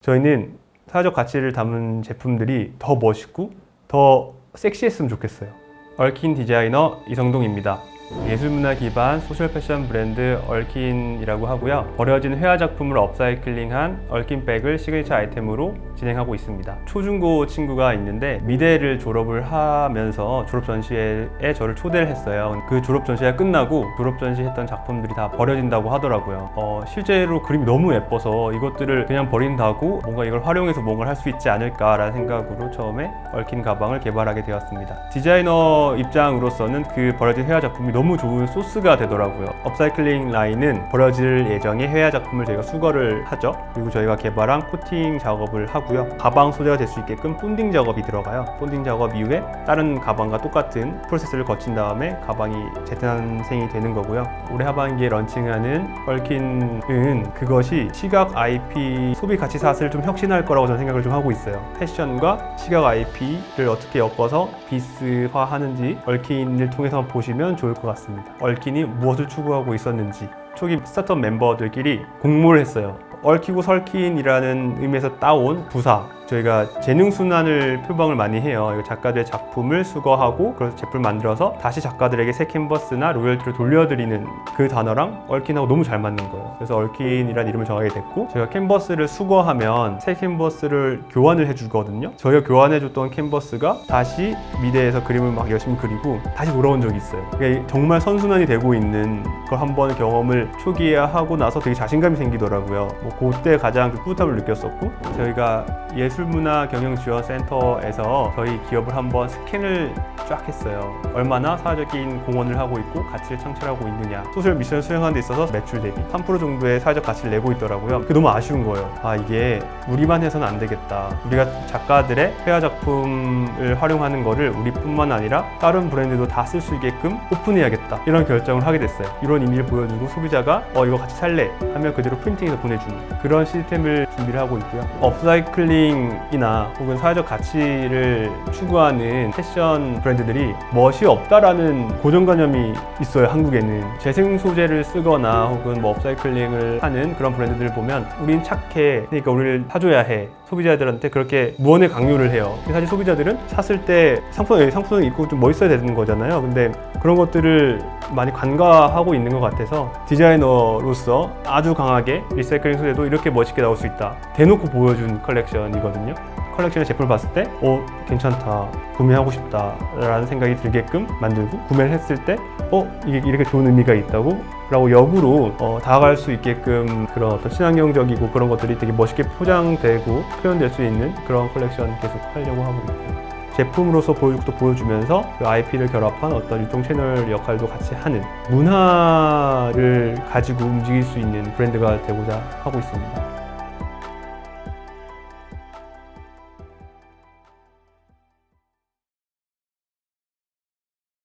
저희는 사회적 가치를 담은 제품들이 더 멋있고 더 섹시했으면 좋겠어요. 얼킨 디자이너 이성동입니다. 예술문화 기반 소셜 패션 브랜드 얼킨이라고 하고요. 버려진 회화 작품을 업사이클링한 얼킨백을 시그니처 아이템으로 진행하고 있습니다. 초중고 친구가 있는데 미대를 졸업을 하면서 졸업 전시회에 저를 초대를 했어요. 그 졸업 전시회가 끝나고 졸업 전시했던 작품들이 다 버려진다고 하더라고요. 실제로 그림이 너무 예뻐서 이것들을 그냥 버린다고 뭔가 이걸 활용해서 뭔가를 할 수 있지 않을까라는 생각으로 처음에 얼킨 가방을 개발하게 되었습니다. 디자이너 입장으로서는 그 버려진 회화 작품이 너무 좋은 소스가 되더라고요. 업사이클링 라인은 버려질 예정의 회화 작품을 저희가 수거를 하죠. 그리고 저희가 개발한 코팅 작업을 하고요. 가방 소재가 될 수 있게끔 본딩 작업이 들어가요. 본딩 작업 이후에 다른 가방과 똑같은 프로세스를 거친 다음에 가방이 재탄생이 되는 거고요. 올해 하반기에 런칭하는 얼킨은 그것이 시각 IP 소비 가치 사슬을 좀 혁신할 거라고 저는 생각을 좀 하고 있어요. 패션과 시각 IP를 어떻게 엮어서 비스화하는지 얼킨을 통해서 보시면 좋을 것 같습니다. 얼킨이 무엇을 추구하고 있었는지 초기 스타트업 멤버들끼리 공모를 했어요. 얽히고 설킨이라는 의미에서 따온 부사, 저희가 재능순환을 표방을 많이 해요. 작가들의 작품을 수거하고 그래서 제품을 만들어서 다시 작가들에게 새 캔버스나 로열티를 돌려드리는 그 단어랑 얼킨하고 너무 잘 맞는 거예요. 그래서 얼킨이라는 이름을 정하게 됐고, 저희가 캔버스를 수거하면 새 캔버스를 교환을 해주거든요. 저희가 교환해줬던 캔버스가 다시 미대에서 그림을 막 열심히 그리고 다시 돌아온 적이 있어요. 그러니까 정말 선순환이 되고 있는 걸 한번 경험을 초기에 하고 나서 되게 자신감이 생기더라고요. 그때 가장 뿌듯함을 느꼈었고, 저희가 예술문화경영지원센터에서 저희 기업을 한번 스캔을 쫙 했어요. 얼마나 사회적인 공헌을 하고 있고 가치를 창출하고 있느냐, 소셜 미션을 수행하는 데 있어서 매출 대비 3% 정도의 사회적 가치를 내고 있더라고요. 그게 너무 아쉬운 거예요. 이게 우리만 해서는 안 되겠다. 우리가 작가들의 회화 작품을 활용하는 거를 우리뿐만 아니라 다른 브랜드도 다 쓸 수 있게끔 오픈해야겠다, 이런 결정을 하게 됐어요. 이런 이미지를 보여주고 소비자가 이거 같이 살래 하면 그대로 프린팅해서 보내주는 그런 시스템을 준비를 하고 있고요. 업사이클링이나 혹은 사회적 가치를 추구하는 패션 브랜드들이 멋이 없다라는 고정관념이 있어요. 한국에는 재생 소재를 쓰거나 혹은 업사이클링을 하는 그런 브랜드들을 보면 우린 착해, 그러니까 우리를 사줘야 해, 소비자들한테 그렇게 무언의 강요를 해요. 사실 소비자들은 샀을 때 상품을 입고 좀 멋있어야 되는 거잖아요. 근데 그런 것들을 많이 간과하고 있는 것 같아서 디자이너로서 아주 강하게 리사이클링 소재도 이렇게 멋있게 나올 수 있다, 대놓고 보여준 컬렉션이거든요. 컬렉션의 제품을 봤을 때 괜찮다, 구매하고 싶다 라는 생각이 들게끔 만들고, 구매를 했을 때 이게 이렇게 좋은 의미가 있다고 라고 역으로 다가갈 수 있게끔 그런 어떤 친환경적이고 그런 것들이 되게 멋있게 포장되고 표현될 수 있는 그런 컬렉션 계속 하려고 하고 있고, 제품으로서 보여주고 보여주면서 그 IP를 결합한 어떤 유통 채널 역할도 같이 하는 문화를 가지고 움직일 수 있는 브랜드가 되고자 하고 있습니다.